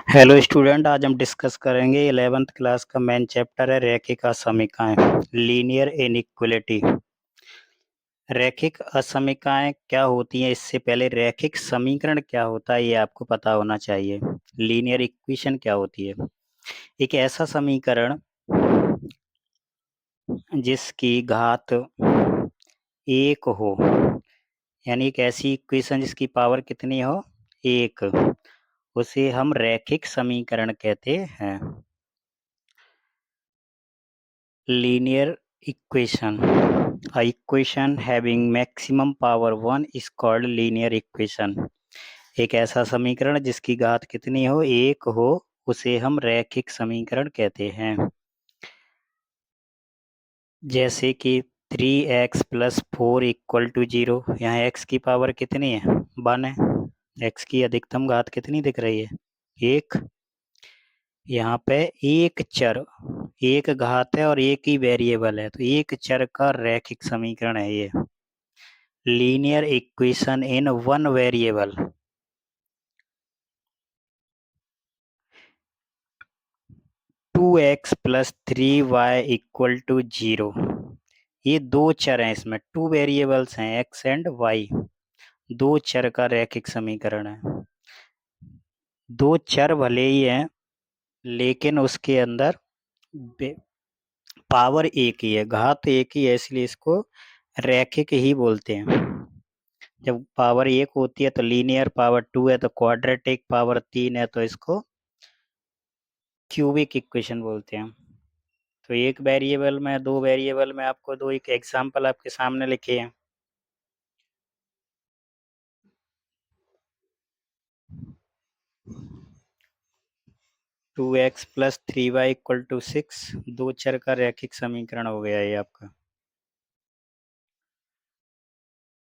Hello student, आज हम discuss करेंगे 11th क्लास का मेन चैप्टर है रैखिक असमीकाएं, लीनियर इनइक्वालिटी। रैखिक असमीकाएं क्या होती हैं? इससे पहले रैखिक समीकरण क्या होता है ये आपको पता होना चाहिए। लीनियर इक्वेशन क्या होती है? एक ऐसा समीकरण जिसकी घात एक हो, यानी एक ऐसी इक्वेशन जिसकी पावर कितनी हो, एक, उसे हम रैखिक समीकरण कहते हैं। Linear equation. A equation having maximum power 1 is called linear equation. एक ऐसा समीकरण जिसकी घात कितनी हो, एक हो, उसे हम रैखिक समीकरण कहते हैं। जैसे कि 3x + 4 = 0। यहाँ x की पावर कितनी है, 1 है। x की अधिकतम घात कितनी दिख रही है, एक। यहाँ पे एक चर, एक घात है और एक ही वेरिएबल है, तो एक चर का रैखिक समीकरण है ये। Linear equation in one variable. Two X + 3y = 0। ये दो चर हैं, इसमें टू वेरिएबल्स हैं, x एंड y। दो चर का रैखिक समीकरण है। दो चर भले ही हैं, लेकिन उसके अंदर पावर एक ही है, घात एक ही है, इसलिए इसको रैखिक ही बोलते हैं। जब पावर एक होती है तो लीनियर पावर 2 है, तो क्वाड्रेटिक पावर 3 है, तो इसको क्यूबिक इक्वेशन बोलते हैं। तो एक वेरिएबल में, दो वेरिएबल में आपको दो एक एग्जाम्पल आपके सामने लिखे हैं। टू एक्स + 3y = 6, दो चर का रैखिक समीकरण हो गया ये आपका।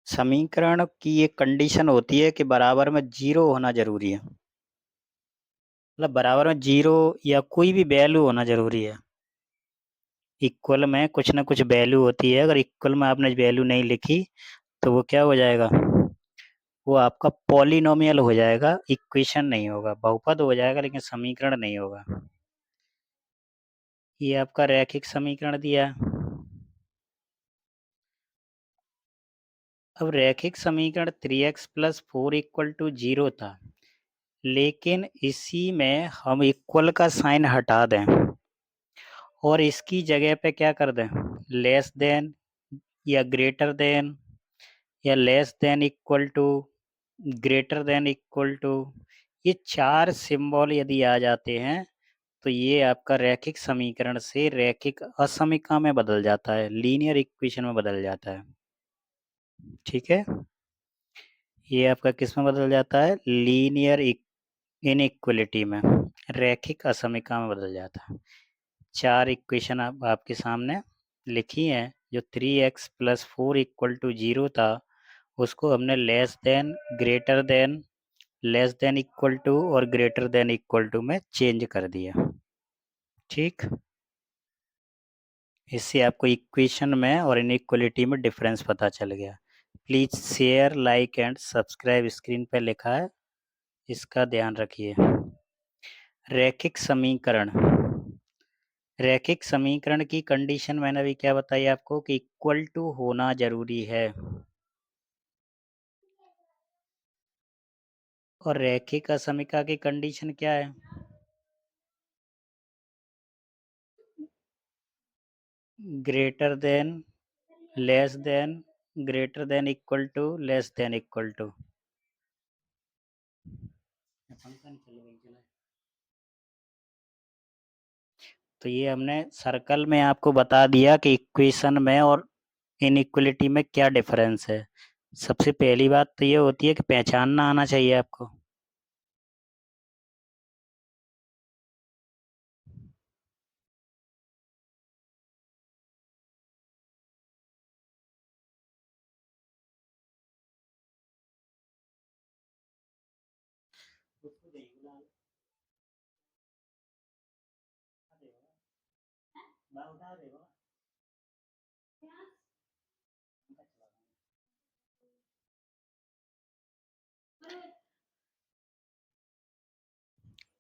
समीकरण की एक कंडीशन होती है कि बराबर में जीरो होना जरूरी है, मतलब बराबर में जीरो या कोई भी वैल्यू होना जरूरी है। इक्वल में कुछ ना कुछ वैल्यू होती है, अगर इक्वल में आपने वैल्यू नहीं लिखी तो वो क्या हो जाएगा, वो आपका पॉलिनोमियल हो जाएगा, इक्वेशन नहीं होगा, बहुपद हो जाएगा लेकिन समीकरण नहीं होगा। ये आपका रैखिक समीकरण दिया है। अब रैखिक समीकरण 3x + 4 = 0 था, लेकिन इसी में हम इक्वल का साइन हटा दें और इसकी जगह पे क्या कर दें, लेस देन या ग्रेटर देन या less than equal to, greater than equal to, ये चार सिंबल यदि आ जाते हैं तो ये आपका रैखिक समीकरण से रैखिक असमीका में बदल जाता है, लीनियर इक्वेशन में बदल जाता है। ठीक है, ये आपका किस में बदल जाता है, लीनियर इनइक्वलिटी में, रैखिक असमीका में बदल जाता है। चार इक्वेशन आपके सामने लिखी हैं। जो 3x + 4 = 0 था, उसको हमने less than, greater than, less than equal to और ग्रेटर देन इक्वल टू में चेंज कर दिया। ठीक, इससे आपको इक्वेशन में और इनइक्वलिटी में डिफरेंस पता चल गया। Please share, like and subscribe, screen पे लिखा है, इसका ध्यान रखिए। रैखिक समीकरण, रैखिक समीकरण की कंडीशन मैंने अभी क्या बताई आपको कि इक्वल टू होना जरूरी है। और रैखिक असमीका की कंडीशन क्या है, greater than, less than, greater than equal to, less than equal to. तो ये हमने सर्कल में आपको बता दिया कि इक्वेशन में और इनइक्वलिटी में क्या डिफरेंस है। सबसे पहली बात तो ये होती है कि पहचानना आना चाहिए आपको।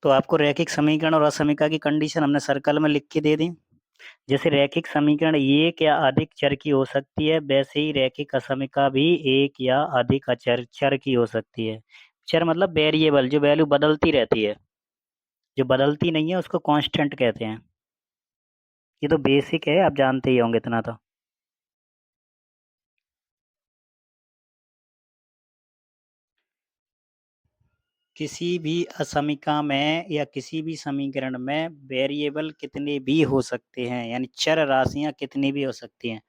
तो आपको रैखिक समीकरण और असमीका की कंडीशन हमने सर्कल में लिख के दे दी। जैसे रैखिक समीकरण एक या अधिक चर की हो सकती है, वैसे ही रैखिक असमीका भी एक या अधिक अचर चर की हो सकती है। चर मतलब वेरिएबल, जो वैल्यू बदलती रहती है, जो बदलती नहीं है उसको कांस्टेंट कहते हैं। ये तो बेसिक है, आप जानते ही होंगे इतना तो। किसी भी असमीका में या किसी भी समीकरण में वेरिएबल कितने भी हो सकते हैं, यानी चर राशियां कितनी भी हो सकती हैं।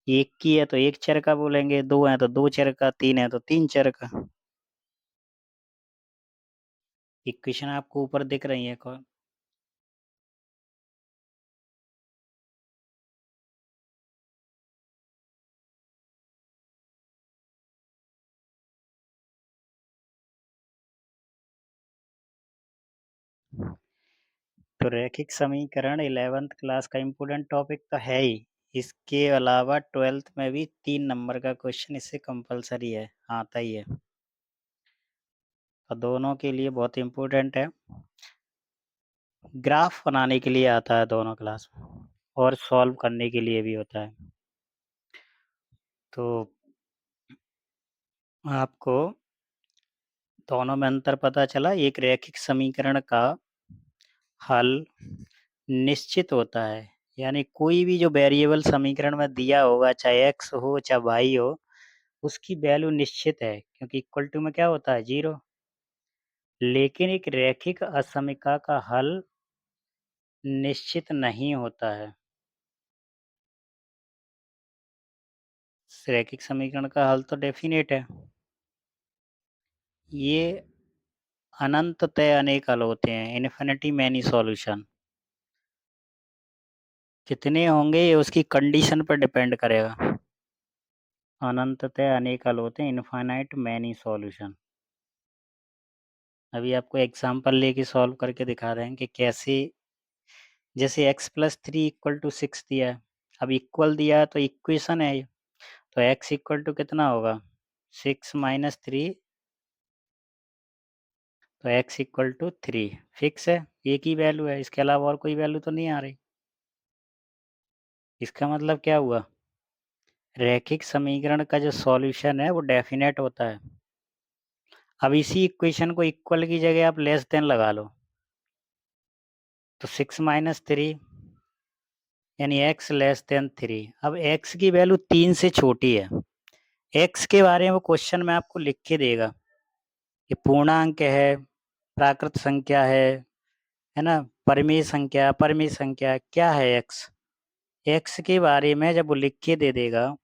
एक की है तो एक चर का बोलेंगे, दो है तो दो चर का, तीन है तो तीन चर का। इक्वेशन आपको ऊपर दिख रही है कौन? तो रैखिक समीकरण 11th क्लास का इम्पोर्टेंट टॉपिक तो है ही। इसके अलावा 12th में भी 3 नंबर का क्वेश्चन इससे कंपलसरी है, आता ही है। तो दोनों के लिए बहुत इम्पोर्टेंट है। ग्राफ बनाने के लिए आता है दोनों क्लास में, और सॉल्व करने के लिए भी होता है। तो आपको दोनों में अंतर पता चला। एक रैखिक समीकरण का हल निश्चित होता है, यानी कोई भी जो वेरिएबल समीकरण में दिया होगा, चाहे x हो चाहे y हो, उसकी वैल्यू निश्चित है, क्योंकि इक्वल टू में क्या होता है, 0। लेकिन एक रैखिक असमीका का हल निश्चित नहीं होता है। रैखिक समीकरण का हल तो डेफिनेट है। ये अनंततः अनेक हल होते हैं, इन्फिनिटी मैनी सॉल्यूशन। कितने होंगे ये उसकी कंडीशन पर डिपेंड करेगा। अनंततः अनेक हल होते हैं, इनफाइनाइट मैनी सॉल्यूशन। अभी आपको एग्जांपल लेके सॉल्व करके दिखा रहे हैं कि कैसे। जैसे x+3 = 6 दिया है। अब इक्वल दिया है तो इक्वेशन है ये। तो x इक्वल टू कितना होगा, 6 - 3। तो x इक्वल टू 3 फिक्स है, एक ही वैल्यू है, इसके अलावा और कोई वैल्यू तो नहीं आ रही। इसका मतलब क्या हुआ, रैखिक समीकरण का जो सॉल्यूशन है वो डेफिनेट होता है। अब इसी इक्वेशन को इक्वल की जगह आप लेस देन लगा लो, तो 6 - 3 यानी x <3। अब x की वैल्यू 3 से छोटी है। x के बारे में वो क्वेश्चन में आपको लिख के देगा कि पूर्णांक है, प्राकृत संख्या है ना, परिमेय संख्या, अपरिमेय संख्या, क्या है x। x के बारे में जब वो लिख के दे देगा,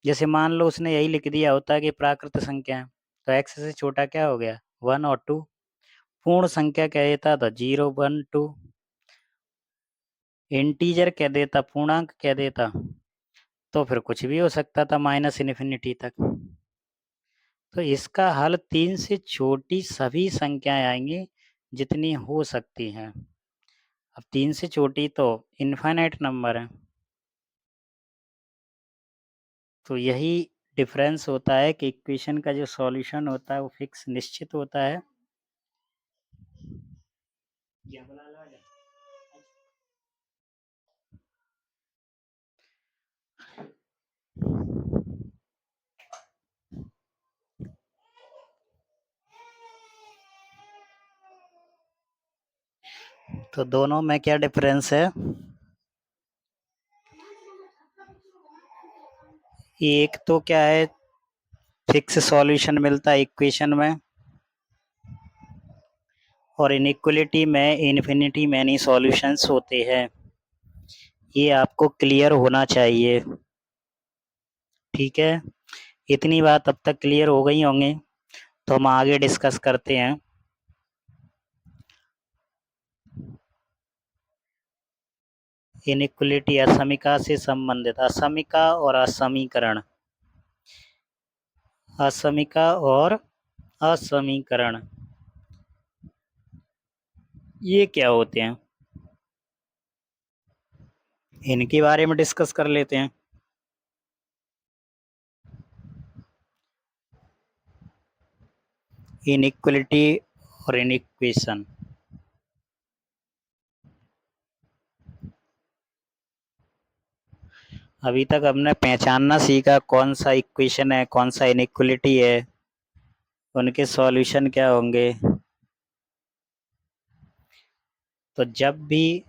जैसे मान लो उसने यही लिख दिया होता कि प्राकृत संख्या है, तो x से छोटा क्या हो गया, 1 और 2। पूर्ण संख्या कह देता तो 0 1 2। इंटीजर कह देता, पूर्णांक कह देता, तो फिर कुछ भी हो सकता था -इन्फिनिटी तक। तो इसका हल 3 से छोटी सभी संख्याएं आएंगी जितनी हो सकती हैं। अब 3 से छोटी तो इनफाइनाइट नंबर है। तो यही डिफरेंस होता है कि इक्वेशन का जो सॉल्यूशन होता है वो फिक्स निश्चित होता है। तो दोनों में क्या डिफरेंस है, एक तो क्या है, फिक्स सॉल्यूशन मिलता है इक्वेशन में, और इनइक्वलिटी में इन्फिनिटी मैनी सॉल्यूशंस होते हैं। ये आपको क्लियर होना चाहिए, ठीक है। इतनी बात अब तक क्लियर हो गई होंगी, तो हम आगे डिस्कस करते हैं। इनइक्वलिटी असमीका से संबंधित, असमीका और असमीकरण, असमीका और असमीकरण ये क्या होते हैं, इनके बारे में डिस्कस कर लेते हैं। इनइक्वलिटी और इनइक्वेशन, अभी तक हमने पहचानना सीखा कौन सा इक्वेशन है, कौन सा इनइक्वलिटी है, उनके सॉल्यूशन क्या होंगे। तो जब भी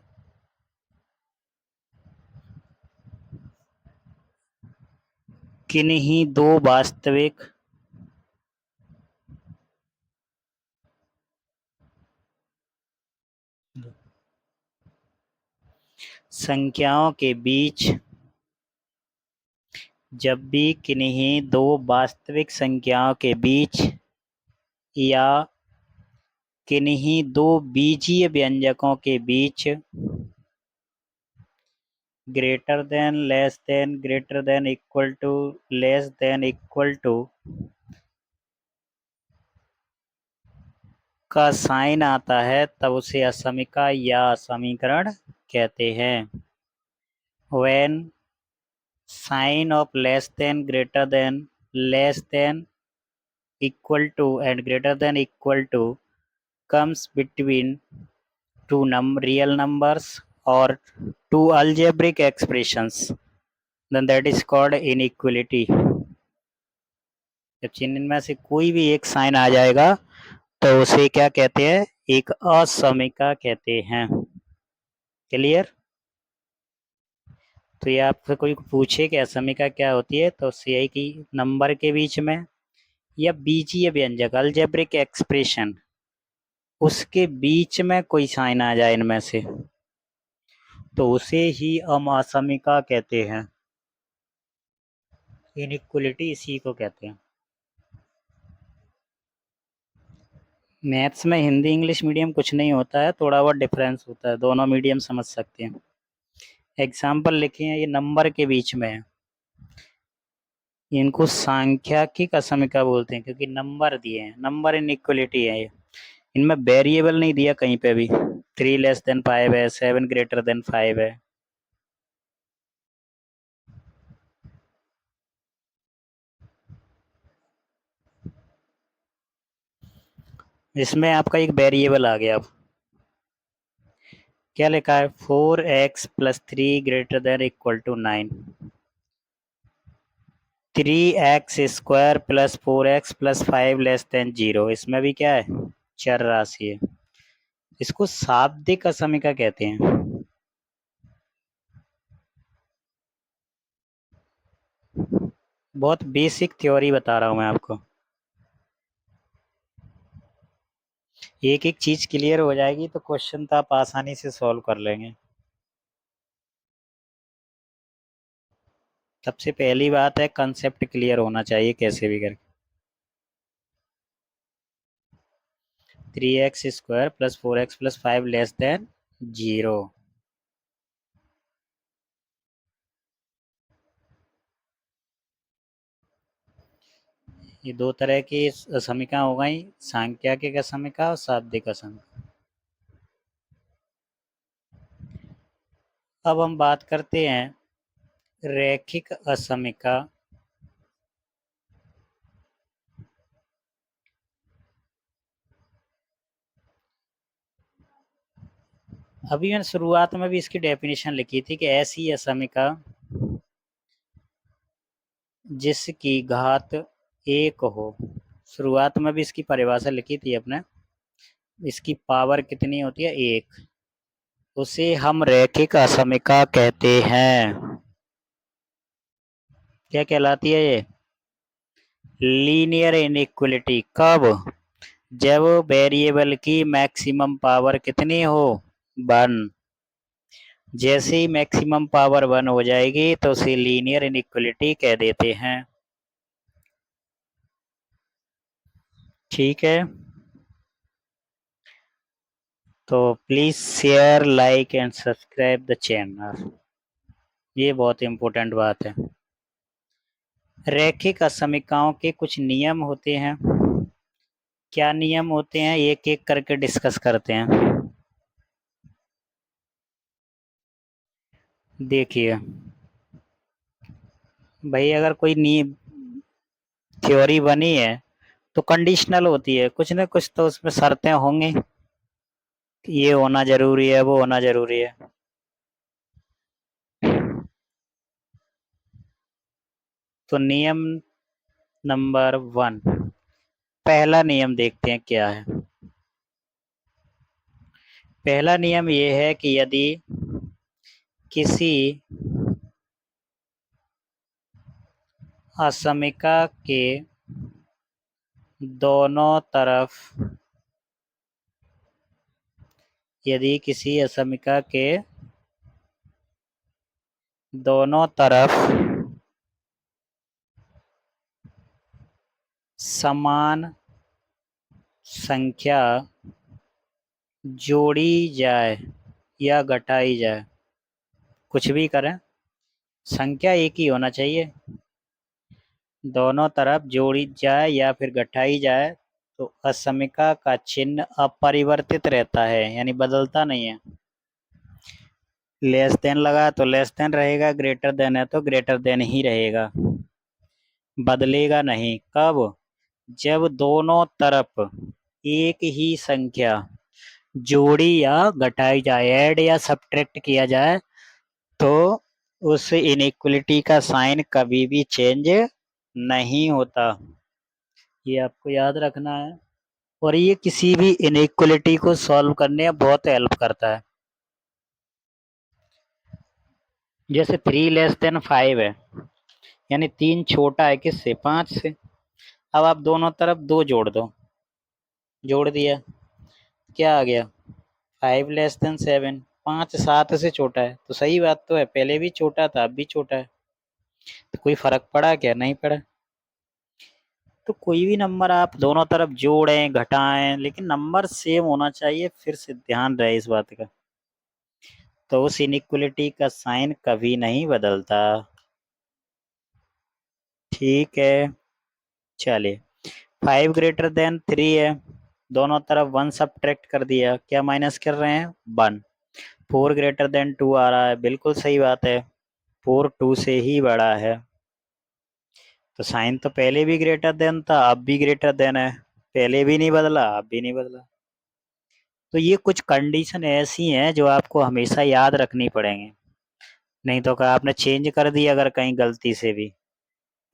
किन्हीं दो वास्तविक संख्याओं के बीच जब भी किन्हीं दो वास्तविक संख्याओं के बीच या किन्हीं दो बीजीय व्यंजकों के बीच greater than, less than, greater than, equal to, less than, equal to का साइन आता है तब उसे असमीका या समीकरण कहते हैं। When sign of less than, greater than, less than, equal to and greater than equal to comes between two real numbers or two algebraic expressions, then that is called inequality। जब चिन्ह में से कोई भी एक साइन आ जाएगा तो उसे क्या कहते हैं, एक असमीका कहते हैं। क्लियर। तो ये आपसे कोई पूछे कि असमीका क्या होती है तो उससे यही कि नंबर के बीच में या बीजीय व्यंजक अलजेब्रिक एक्सप्रेशन उसके बीच में कोई साइन आ जाए इनमें से तो उसे ही हम असमीका कहते हैं। इनइक्वलिटी इसी को कहते हैं। मैथ्स में हिंदी इंग्लिश मीडियम कुछ नहीं होता है, थोड़ा बहुत डिफरेंस होता है, दोनों मीडियम समझ सकते हैं। एग्जाम्पल लिखे हैं, ये नंबर के बीच में है, इनको सांख्यिकी असमीका बोलते हैं क्योंकि नंबर दिए हैं, नंबर इनइक्वलिटी है ये। इनमें वेरिएबल नहीं दिया कहीं पे भी, 3 लेस देन 5 है, 7 ग्रेटर देन 5 है। इसमें आपका एक वेरिएबल आ गया। अब क्या लिखा है, 4x plus 3 greater than equal to 9, 3x square plus 4x plus 5 less than 0। इसमें भी क्या है, चर राशि है। इसको शाब्दिक असमीका कहते हैं। बहुत बेसिक थ्योरी बता रहा हूं मैं आपको, एक एक चीज क्लियर हो जाएगी तो क्वेश्चन तो आप आसानी से सॉल्व कर लेंगे। सबसे पहली बात है कंसेप्ट क्लियर होना चाहिए कैसे भी करके। 3x square plus 4x plus 5 less than 0। ये दो तरह की समीकरण हो गई, सांख्यिकी असमीका और शाब्दिक असमीका। अब हम बात करते हैं रैखिक असमीका। अभी मैंने शुरुआत में भी इसकी डेफिनेशन लिखी थी कि ऐसी असमीका जिसकी घात 1 हो। शुरुआत में भी इसकी परिभाषा लिखी थी अपने, इसकी पावर कितनी होती है, 1, उसे हम रैखिक असमीका कहते हैं। क्या कहलाती है ये, लीनियर इनइक्वलिटी। कब, जब वेरिएबल की मैक्सिमम पावर कितनी हो, 1। जैसे ही मैक्सिमम पावर 1 हो जाएगी तो उसे लीनियर इनइक्वलिटी कह देते हैं। ठीक है, तो please share, like and subscribe the channel, ये बहुत इंपॉर्टेंट बात है। रैखिक असमीकाओं के कुछ नियम होते हैं। क्या नियम होते हैं, एक एक करके डिस्कस करते हैं। देखिए भाई, अगर कोई थ्योरी बनी है तो कंडीशनल होती है, कुछ ना कुछ तो उसमें शर्तें होंगी, ये होना जरूरी है, वो होना जरूरी है। तो नियम नंबर 1, पहला नियम देखते हैं क्या है। पहला नियम ये है कि यदि किसी असमिका के दोनों तरफ यदि किसी असमिका के दोनों तरफ समान संख्या जोड़ी जाए या घटाई जाए, कुछ भी करें, संख्या एक ही होना चाहिए, दोनों तरफ जोड़ी जाए या फिर घटाई जाए तो असमिका का चिन्ह अपरिवर्तित रहता है, यानी बदलता नहीं है। लेस देन लगा तो लेस देन रहेगा, ग्रेटर देन है तो ग्रेटर देन ही रहेगा, बदलेगा नहीं। कब? जब दोनों तरफ एक ही संख्या जोड़ी या घटाई जाए, ऐड या सब्ट्रैक्ट किया जाए, तो उस इनइक्वलिटी का साइन कभी भी चेंज नहीं होता। ये आपको याद रखना है और ये किसी भी इनइक्वलिटी को सॉल्व करने में बहुत हेल्प करता है। जैसे 3 लेस देन 5 है, यानी 3 छोटा है किससे? 5 से। अब आप दोनों तरफ 2 जोड़ दो, जोड़ दिया, क्या आ गया? 5 लेस देन 7, 5 7 से छोटा है, तो सही बात तो है, पहले भी छोटा था अब भी छोटा है, तो कोई फर्क पड़ा क्या? नहीं पड़ा। तो कोई भी नंबर आप दोनों तरफ जोड़ें घटाएं, लेकिन नंबर सेम होना चाहिए, फिर से ध्यान रहे इस बात का। तो उस इनइक्वलिटी का साइन कभी नहीं बदलता। ठीक है, चलिए 5 ग्रेटर देन 3 है, दोनों तरफ 1 सब्ट्रैक्ट कर दिया, क्या माइनस कर रहे हैं? 1। 4 ग्रेटर देन 2 आ रहा है, बिल्कुल सही बात है, 4 2 से ही बड़ा है, तो साइन तो पहले भी ग्रेटर देन था अब भी ग्रेटर देन है, पहले भी नहीं बदला अब भी नहीं बदला। तो ये कुछ कंडीशन ऐसी हैं जो आपको हमेशा याद रखनी पड़ेंगी, नहीं तो क्या आपने चेंज कर दिया अगर कहीं गलती से भी,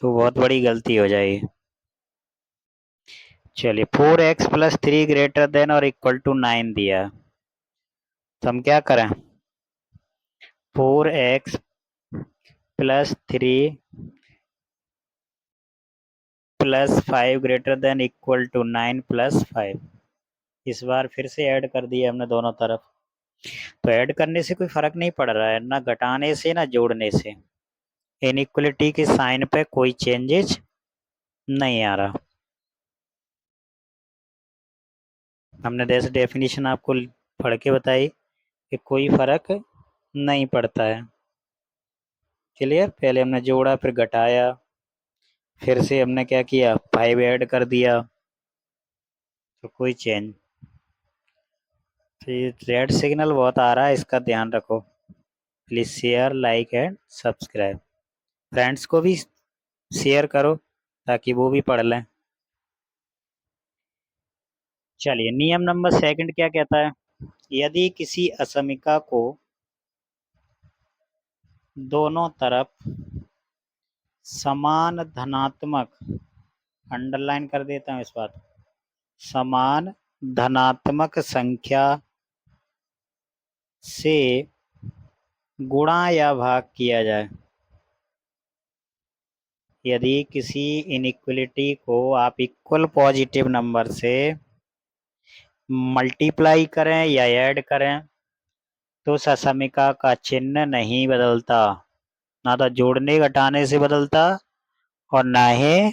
तो बहुत बड़ी गलती हो जाएगी। चलिए 4x प्लस 3 ग्रेटर देन और इक्वल टू 9 दिया, तो हम क्या करें? 4x plus 3 plus 5 greater than equal to 9 plus 5, इस बार फिर से ऐड कर दिया हमने दोनों तरफ, तो ऐड करने से कोई फर्क नहीं पड़ रहा है, ना घटाने से ना जोड़ने से, इनइक्वलिटी के साइन पे कोई चेंजेस नहीं आ रहा। हमने जैसे डेफिनेशन आपको पढ़ के बताई कि कोई फर्क नहीं पड़ता है। क्लियर? पहले हमने जोड़ा फिर घटाया, फिर से हमने क्या किया? 5 ऐड कर दिया, तो कोई चेंज। फिर रेड सिग्नल बहुत आ रहा है, इसका ध्यान रखो। Please share like and subscribe, friends को भी शेयर करो ताकि वो भी पढ़ लें। चलिए नियम नंबर 2 क्या कहता है? यदि किसी असमिका को दोनों तरफ समान धनात्मक, अंडरलाइन कर देता हूँ इस बात, समान धनात्मक संख्या से गुणा या भाग किया जाए, यदि किसी इनइक्वलिटी को आप इक्वल पॉजिटिव नंबर से मल्टीप्लाई करें या ऐड करें तो ससमिका का चिन्ह नहीं बदलता, ना तो जोड़ने घटाने से बदलता और ना ही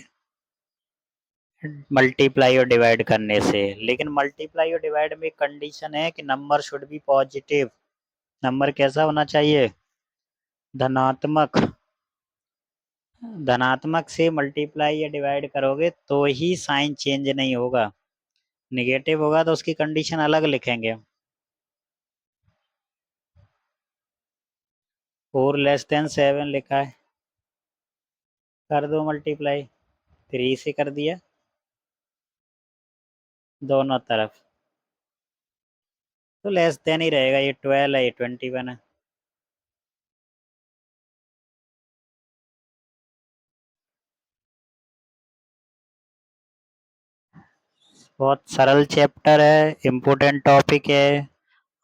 मल्टीप्लाई और डिवाइड करने से। लेकिन मल्टीप्लाई और डिवाइड में कंडीशन है कि number should be positive, number कैसा होना चाहिए? धनात्मक। धनात्मक से मल्टीप्लाई या डिवाइड करोगे तो ही साइन चेंज नहीं होगा, निगेटिव होगा तो उसकी कंडीशन अलग लिखेंगे। 4 लेस देन 7 लिखा है, कर दो मल्टीप्लाई, 3 से कर दिया दोनों तरफ, तो लेस देन ही रहेगा, ये 12 है ये 21 है। बहुत सरल चैप्टर है, इम्पोर्टेंट टॉपिक है।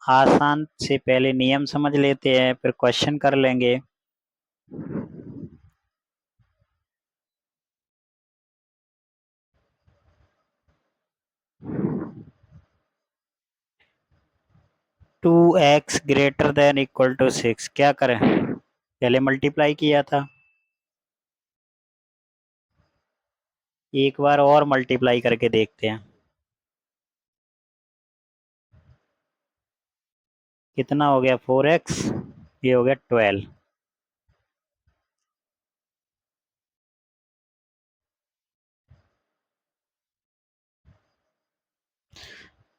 आसान से पहले नियम समझ लेते हैं, फिर क्वेश्चन कर लेंगे। Two X greater than equal to 6, क्या करें? पहले मल्टीप्लाई किया था, एक बार और मल्टीप्लाई करके देखते हैं। कितना हो गया? 4x, ये हो गया 12।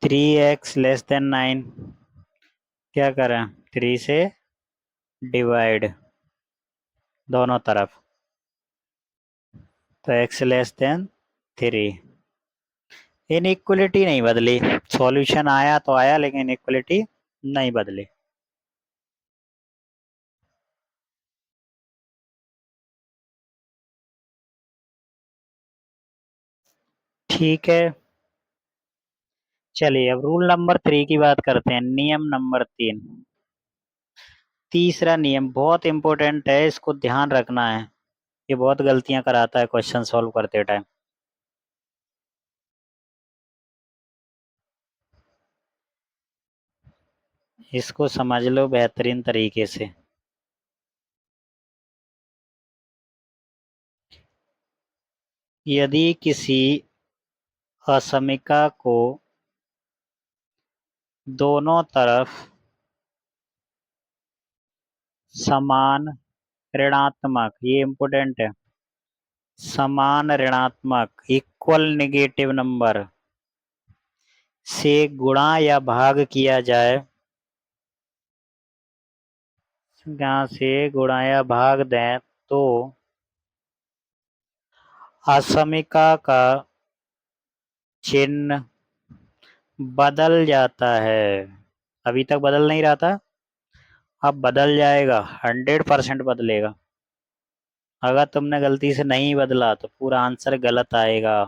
थ्री एक्स लेस देन 9, क्या करें? 3 से डिवाइड दोनों तरफ, तो x लेस देन 3। इनइक्वलिटी नहीं बदली, सॉल्यूशन आया तो आया, लेकिन इनइक्वलिटी नहीं बदली। ठीक है, चलिए अब रूल नंबर 3 की बात करते हैं। नियम नंबर 3, तीसरा नियम बहुत इंपॉर्टेंट है, इसको ध्यान रखना है। ये बहुत गलतियां कराता है क्वेश्चन सॉल्व करते टाइम। इसको समझ लो बेहतरीन तरीके से। यदि किसी असमिका को दोनों तरफ समान ऋणात्मक, ये इंपॉर्टेंट है, समान ऋणात्मक इक्वल नेगेटिव नंबर से गुणा या भाग किया जाए, यहाँ से गुणा या भाग दें, तो असमिका का चिन्ह बदल जाता है। अभी तक बदल नहीं रहा था, अब बदल जाएगा, 100% बदलेगा। अगर तुमने गलती से नहीं बदला तो पूरा आंसर गलत आएगा।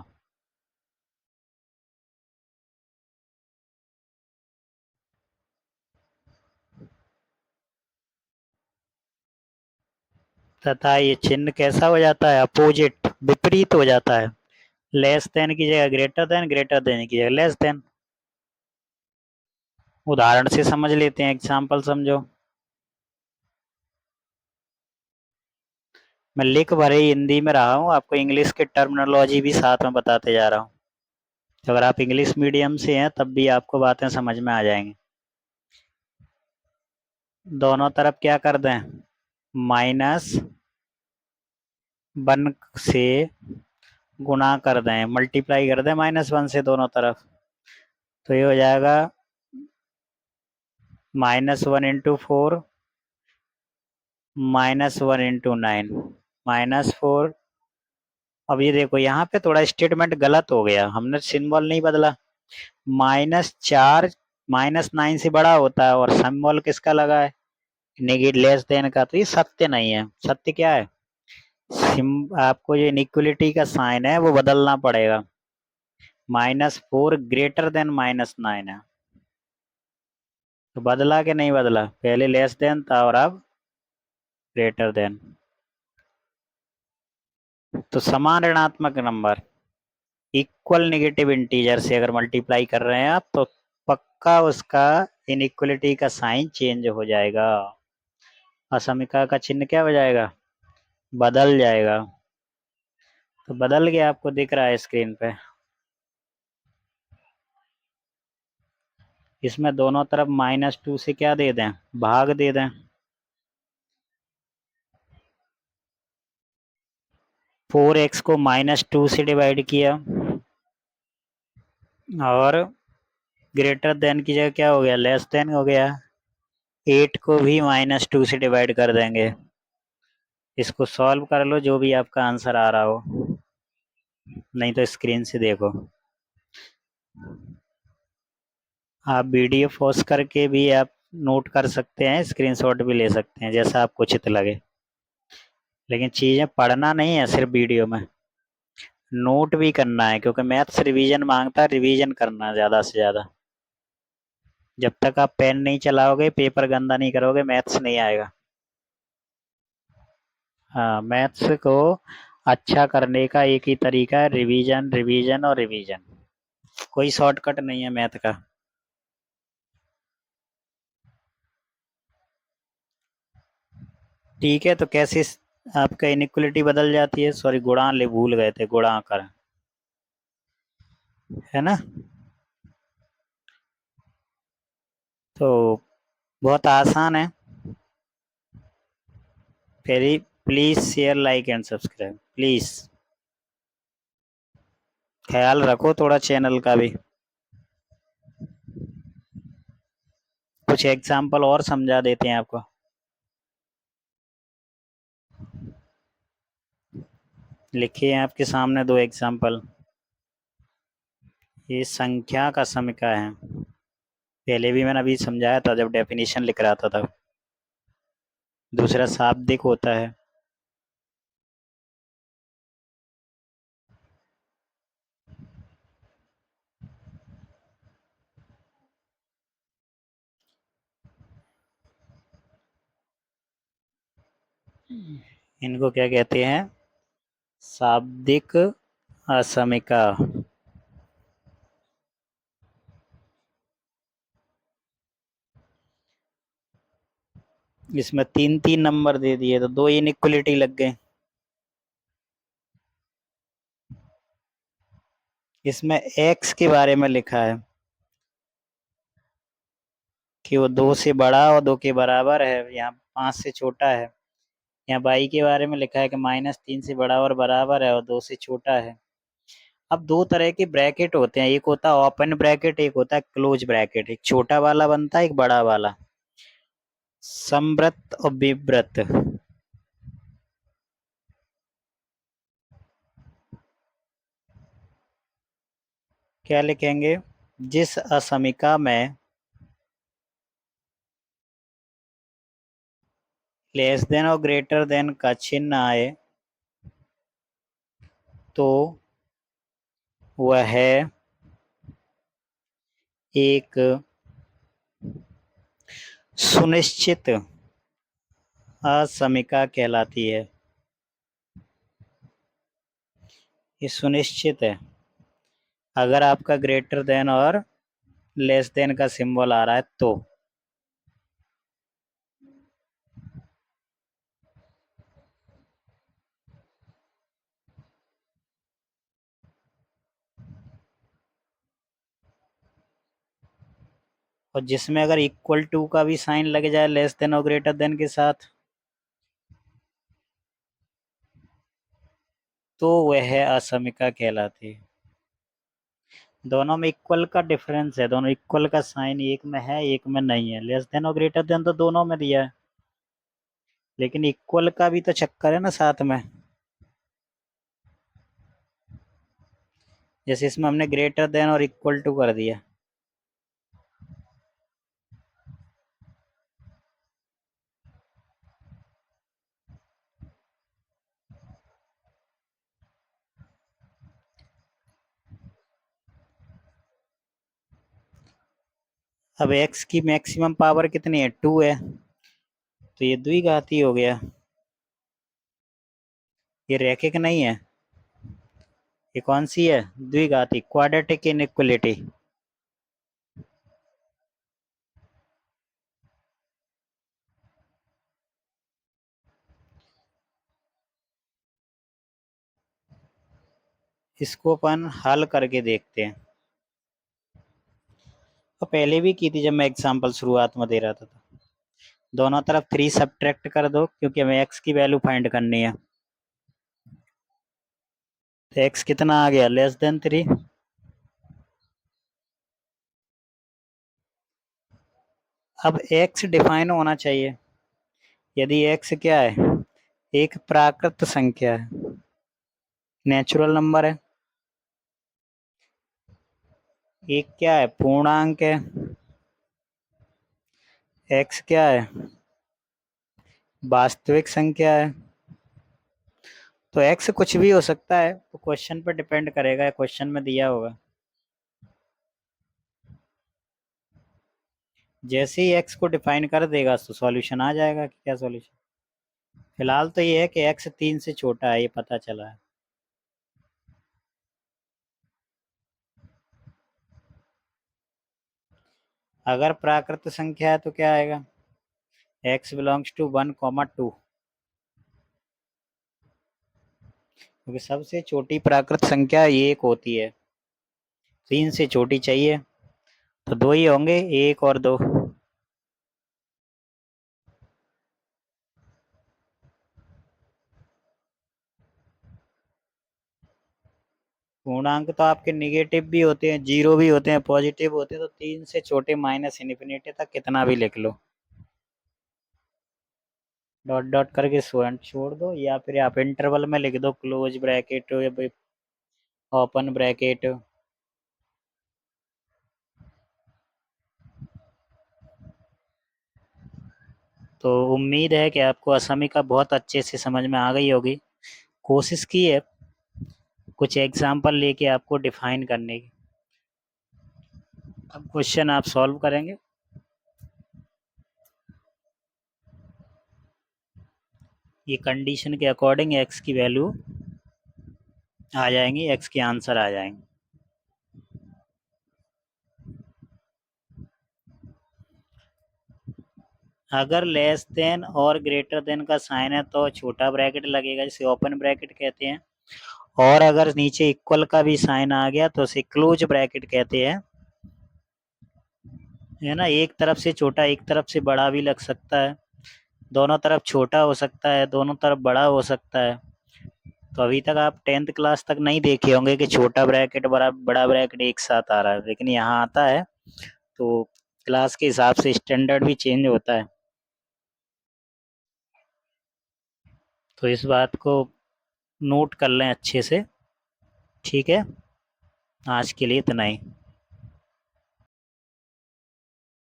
तथा ये चिन्ह कैसा हो जाता है? अपोजिट, विपरीत हो जाता है। लेस देन की जगह ग्रेटर देन, ग्रेटर देन की जगह लेस देन। उदाहरण से समझ लेते हैं, एग्जाम्पल समझो। मैं लिख भरे हिंदी में रहा हूँ, आपको इंग्लिश के टर्मिनोलॉजी भी साथ में बताते जा रहा हूँ, तो अगर आप इंग्लिश मीडियम से हैं तब भी आपको बातें समझ में आ जाएंगी। दोनों तरफ क्या कर दें? -1 से गुणा कर दें, मल्टीप्लाई कर दें -1 से दोनों तरफ, तो ये हो जाएगा -1 × 4, -1 × 9, -4। अब ये देखो, यहाँ पे थोड़ा स्टेटमेंट गलत हो गया, हमने सिंबल नहीं बदला। -4 -9 से बड़ा होता है, और सिंबल किसका लगा है? नेगेटिव लेस देन का, तो ये सत्य नहीं है। सत्य क्या है? आपको जो इनइक्वलिटी का साइन है वो बदलना पड़ेगा। -4 ग्रेटर देन -9 है, तो बदला कि नहीं बदला? पहले लेस देन था और अब ग्रेटर देन। तो समान ऋणात्मक नंबर इक्वल नेगेटिव इंटीजर से अगर मल्टीप्लाई कर रहे हैं आप, तो पक्का उसका इनइक्वलिटी का साइन चेंज हो जाएगा, असमिका का चिन्ह क्या हो जाएगा? बदल जाएगा। तो बदल गया, आपको दिख रहा है स्क्रीन पे। इसमें दोनों तरफ -2 से क्या दे दें? भाग दे दें। 4x को -2 से डिवाइड किया, और ग्रेटर देन की जगह क्या हो गया? लेस देन हो गया। 8 को भी -2 से डिवाइड कर देंगे। इसको सॉल्व कर लो, जो भी आपका आंसर आ रहा हो, नहीं तो स्क्रीन से देखो। आप वीडियो पॉज करके भी आप नोट कर सकते हैं, स्क्रीनशॉट भी ले सकते हैं, जैसा आपको उचित लगे, लेकिन चीज़ें पढ़ना नहीं है सिर्फ वीडियो में, नोट भी करना है क्योंकि मैथ्स रिवीजन मांगता है, रिवीजन करना ज़्यादा से ज़्यादा। जब तक आप पेन नहीं चलाओगे, पेपर गंदा नहीं करोगे, मैथ्स नहीं आएगा। हाँ, मैथ्स को अच्छा करने का एक ही तरीका है, रिवीजन रिवीजन और रिवीजन। कोई शॉर्टकट नहीं है मैथ का। ठीक है, तो कैसे आपका इनिक्वलिटी बदल जाती है? सॉरी, गुणा ले भूल गए थे, गुणा कर, है ना? तो बहुत आसान है। फिर please share, like and subscribe please. ख्याल रखो थोड़ा चैनल का भी। कुछ एग्जाम्पल और समझा देते हैं आपको। लिखिए आपके सामने दो एग्जाम्पल। ये संख्या का समीकरण है। पहले भी मैंने अभी समझाया था जब डेफिनेशन लिख रहा था तब। दूसरा शाब्दिक होता है। इनको क्या कहते हैं? शाब्दिक असमिका। इसमें तीन तीन नंबर दे दिए तो दो इनइक्वलिटी लग गए। इसमें एक्स के बारे में लिखा है कि वो दो से बड़ा और दो के बराबर है, यहाँ पांच से छोटा है। यहाँ बाई के बारे में लिखा है कि -3 से बड़ा और बराबर है और दो से छोटा है। अब दो तरह के ब्रैकेट होते हैं, एक होता है ओपन ब्रैकेट, एक होता है क्लोज ब्रैकेट। एक छोटा वाला बनता है, एक बड़ा वाला। समव्रत और विव्रत। क्या लिखेंगे? जिस असमिका में लेस देन और ग्रेटर देन का चिन्ह आए तो वह एक सुनिश्चित असमिका कहलाती है। ये सुनिश्चित है अगर आपका ग्रेटर देन और लेस देन का सिंबल आ रहा है तो। और जिसमें अगर इक्वल टू का भी साइन लग जाए लेस देन और ग्रेटर देन के साथ तो वह असमिका कहलाती है। दोनों में इक्वल का डिफरेंस है, दोनों इक्वल का साइन एक में है एक में नहीं है। लेस देन और ग्रेटर देन तो दोनों में दिया है, लेकिन इक्वल का भी तो चक्कर है ना साथ में। जैसे इसमें हमने ग्रेटर देन और इक्वल टू कर दिया। अब x की मैक्सिमम पावर कितनी है? 2 है, तो ये द्विघाती हो गया। ये रैखिक नहीं है। ये कौन सी है? द्विघाती, क्वाड्रेटिक इनइक्वलिटी। इसको अपन हल करके देखते हैं। तो पहले भी की थी जब मैं एग्जांपल शुरुआत में दे रहा था। दोनों तरफ 3 सब्ट्रैक्ट कर दो क्योंकि हमें x की वैल्यू फाइंड करनी है। तो x कितना आ गया? Less than 3। अब x डिफाइन होना चाहिए। यदि x क्या है? एक प्राकृत संख्या है, नेचुरल नंबर है। एक क्या है? पूर्णांक है। x क्या है? वास्तविक संख्या है। तो एक्स कुछ भी हो सकता है, तो क्वेश्चन पर डिपेंड करेगा, क्वेश्चन में दिया होगा। जैसे ही एक्स को डिफाइन कर देगा तो सॉल्यूशन आ जाएगा कि क्या सॉल्यूशन। फिलहाल तो ये है कि एक्स 3 से छोटा है, ये पता चला है। अगर प्राकृत संख्या है तो क्या आएगा, एक्स बिलोंग्स टू 1, 2, क्योंकि सबसे छोटी प्राकृत संख्या ये एक होती है, 3 से छोटी चाहिए, तो दो ही होंगे, 1 और 2। पूर्णांक तो आपके निगेटिव भी होते हैं, जीरो भी होते हैं, पॉजिटिव होते हैं, तो 3 से छोटे माइनस इन्फिनिटी तक कितना भी लिख लो, डॉट डॉट करके छोड़ दो, या फिर आप इंटरवल में लिख दो क्लोज ब्रैकेट या ओपन ब्रैकेट। तो उम्मीद है कि आपको असमिका बहुत अच्छे से समझ में आ गई होगी। कोशिश की है कुछ एग्जाम्पल लेके आपको डिफाइन करने की। अब क्वेश्चन आप सॉल्व करेंगे। ये कंडीशन के अकॉर्डिंग एक्स की वैल्यू आ जाएंगी, एक्स के आंसर आ जाएंगे। अगर लेस देन और ग्रेटर देन का साइन है तो छोटा ब्रैकेट लगेगा, जिसे ओपन ब्रैकेट कहते हैं। और अगर नीचे इक्वल का भी साइन आ गया तो उसे क्लोज ब्रैकेट कहते हैं, है ना। एक तरफ से छोटा एक तरफ से बड़ा भी लग सकता है, दोनों तरफ छोटा हो सकता है, दोनों तरफ बड़ा हो सकता है। तो अभी तक आप 10th क्लास तक नहीं देखे होंगे कि छोटा ब्रैकेट बड़ा बड़ा ब्रैकेट एक साथ आ रहा है, लेकिन यहाँ आता है। तो क्लास के हिसाब से स्टैंडर्ड भी चेंज होता है। तो इस बात को नोट कर लें अच्छे से। ठीक है, आज के लिए इतना ही।